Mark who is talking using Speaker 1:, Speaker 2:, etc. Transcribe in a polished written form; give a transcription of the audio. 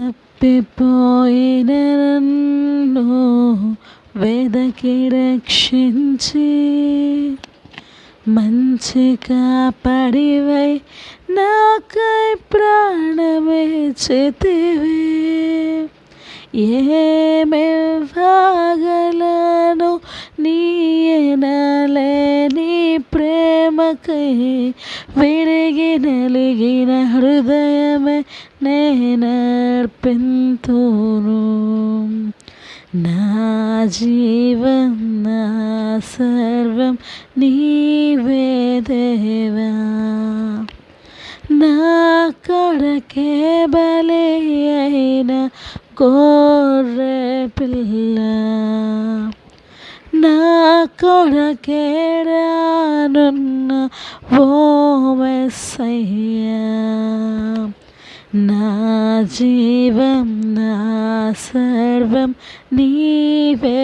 Speaker 1: తప్పిపోయిన నన్ను వెదకి రక్షించి మంచి కాపాడివై నాకై ప్రాణమిచ్చితివి. ఏమివ్వగలను నీ ఎనలేని ప్రేమకై విరిగి నలిగిన హృదయమే నేనర్పింతును. నా జీవం నా సర్వం నీవే దేవా, నా కొరకే బలి అయిన గొర్రె పిల్ల, నా కొరకే రానున్న ఓ మెస్సయ్యా. నా జీవం నా సర్వం నీవే.